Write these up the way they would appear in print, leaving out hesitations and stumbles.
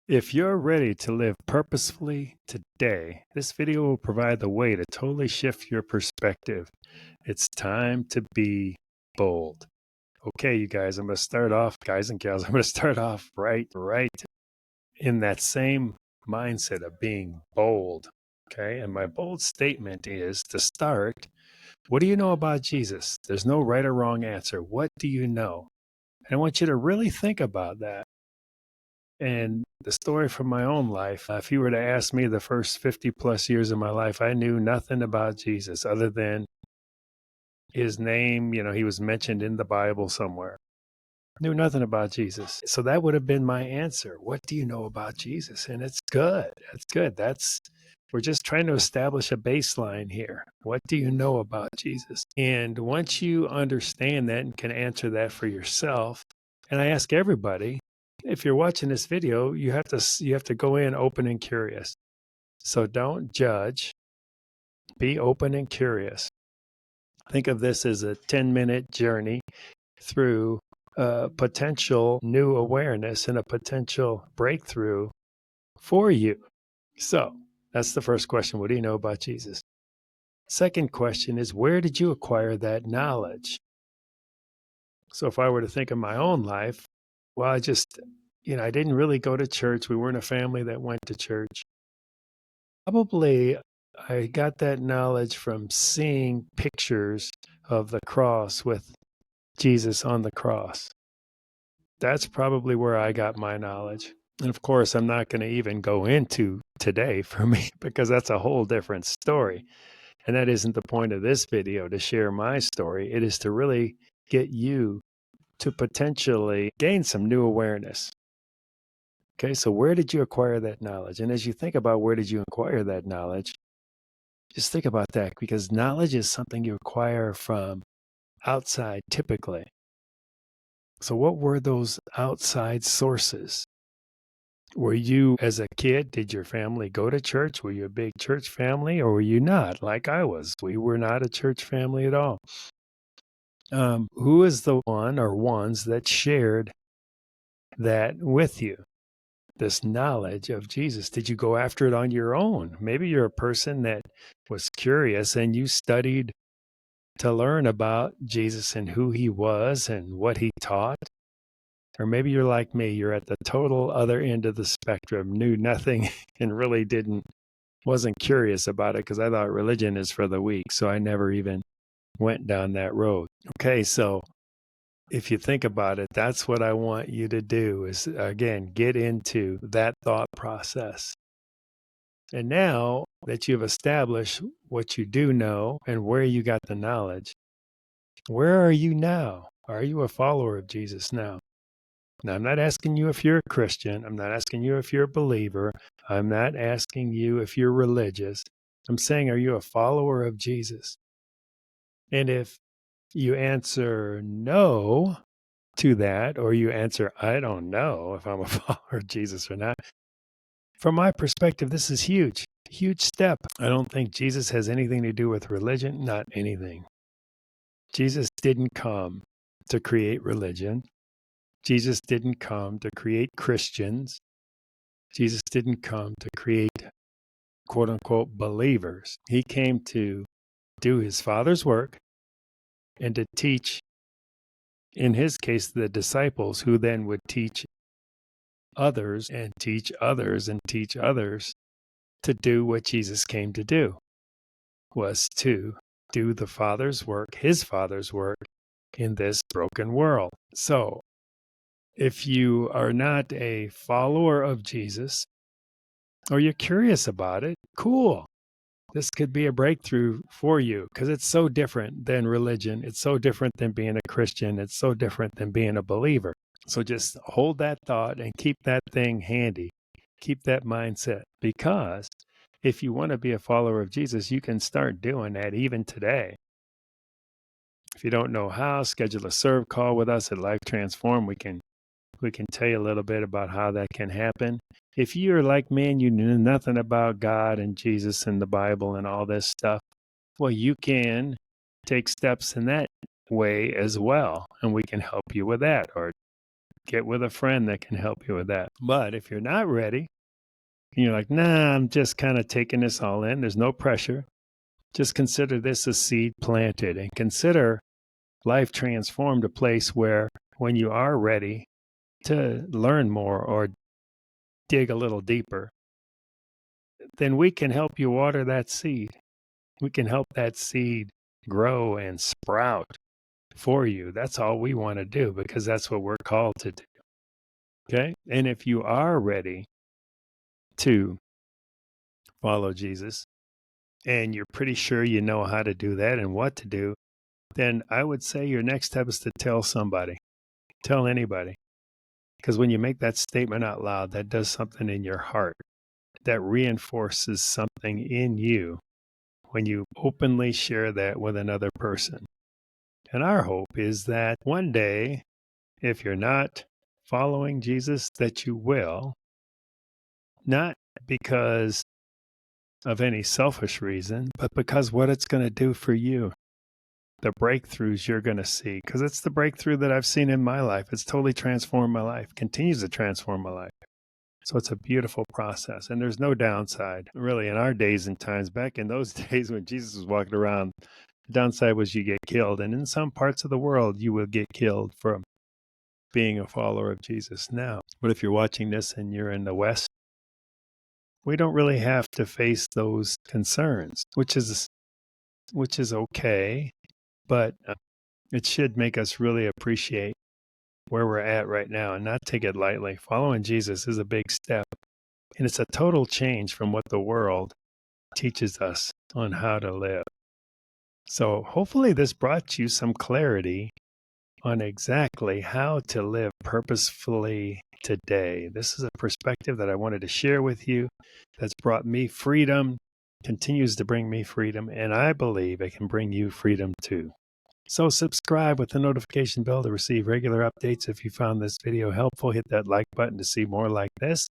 If you're ready to live purposefully today, this video will provide the way to totally shift your perspective. It's time to be bold. Okay, you guys, I'm going to start off, guys and gals, I'm going to start off right in that same mindset of being bold. Okay, and my bold statement is to start, what do you know about Jesus? There's no right or wrong answer. What do you know? And I want you to really think about that. And the story from my own life, if you were to ask me the first 50 plus years of my life, I knew nothing about Jesus other than his name. You know, he was mentioned in the Bible somewhere. Knew nothing about Jesus. So that would have been my answer. What do you know about Jesus? And it's good. That's good. We're just trying to establish a baseline here. What do you know about Jesus? And once you understand that and can answer that for yourself, and I ask everybody, if you're watching this video, you have to go in open and curious. So don't judge. Be open and curious. Think of this as a 10-minute journey through potential new awareness and a potential breakthrough for you. So that's the first question. What do you know about Jesus? Second question is, where did you acquire that knowledge? So if I were to think of my own life, well, I didn't really go to church. We weren't a family that went to church. Probably I got that knowledge from seeing pictures of the cross with Jesus on the cross. That's probably where I got my knowledge. And of course, I'm not going to even go into today for me because that's a whole different story. And that isn't the point of this video, to share my story. It is to really get you to potentially gain some new awareness. Okay, so where did you acquire that knowledge? And as you think about where did you acquire that knowledge, just think about that, because knowledge is something you acquire from outside typically. So what were those outside sources? Were you, as a kid, did your family go to church? Were you a big church family, or were you not, like I was? We were not a church family at all. Who is the one or ones that shared that with you? This knowledge of Jesus. Did you go after it on your own? Maybe you're a person that was curious and you studied to learn about Jesus and who he was and what he taught. Or maybe you're like me, you're at the total other end of the spectrum, knew nothing and really wasn't curious about it because I thought religion is for the weak. So I never even went down that road. Okay, so if you think about it, that's what I want you to do is, again, get into that thought process. And now that you've established what you do know and where you got the knowledge, where are you now? Are you a follower of Jesus now? Now, I'm not asking you if you're a Christian. I'm not asking you if you're a believer. I'm not asking you if you're religious. I'm saying, are you a follower of Jesus? And if you answer no to that, or you answer, I don't know if I'm a follower of Jesus or not, from my perspective, this is huge, huge step. I don't think Jesus has anything to do with religion, not anything. Jesus didn't come to create religion. Jesus didn't come to create Christians. Jesus didn't come to create quote unquote believers. He came to do his Father's work and to teach, in his case, the disciples, who then would teach others and teach others and teach others to do what Jesus came to do, was to do the Father's work, his Father's work in this broken world. So if you are not a follower of Jesus, or you're curious about it, cool. This could be a breakthrough for you because it's so different than religion. It's so different than being a Christian. It's so different than being a believer. So just hold that thought and keep that thing handy. Keep that mindset, because if you want to be a follower of Jesus, you can start doing that even today. If you don't know how, schedule a serve call with us at Life Transform. We can tell you a little bit about how that can happen. If you're like me and you knew nothing about God and Jesus and the Bible and all this stuff, well, you can take steps in that way as well, and we can help you with that. Or get with a friend that can help you with that. But if you're not ready, and you're like, nah, I'm just kind of taking this all in, there's no pressure. Just consider this a seed planted, and consider life transformed a place where when you are ready to learn more or dig a little deeper, then we can help you water that seed. We can help that seed grow and sprout for you. That's all we want to do, because that's what we're called to do. Okay? And if you are ready to follow Jesus and you're pretty sure you know how to do that and what to do, then I would say your next step is to tell somebody, tell anybody. Because when you make that statement out loud, that does something in your heart, that reinforces something in you when you openly share that with another person. And our hope is that one day, if you're not following Jesus, that you will, not because of any selfish reason, but because what it's going to do for you, the breakthroughs you're going to see, because it's the breakthrough that I've seen in my life. It's totally transformed my life, continues to transform my life. So it's a beautiful process, and there's no downside, really, in our days and times. Back in those days when Jesus was walking around, the downside was you get killed, and in some parts of the world, you will get killed for being a follower of Jesus now. But if you're watching this and you're in the West, we don't really have to face those concerns, which is okay, but it should make us really appreciate where we're at right now and not take it lightly. Following Jesus is a big step, and it's a total change from what the world teaches us on how to live. So hopefully this brought you some clarity on exactly how to live purposefully today. This is a perspective that I wanted to share with you that's brought me freedom, continues to bring me freedom, and I believe it can bring you freedom too. So subscribe with the notification bell to receive regular updates. If you found this video helpful, hit that like button to see more like this.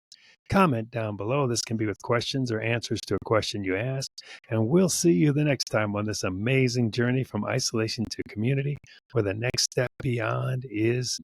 Comment down below. This can be with questions or answers to a question you asked. And we'll see you the next time on this amazing journey from isolation to community, where the next step beyond is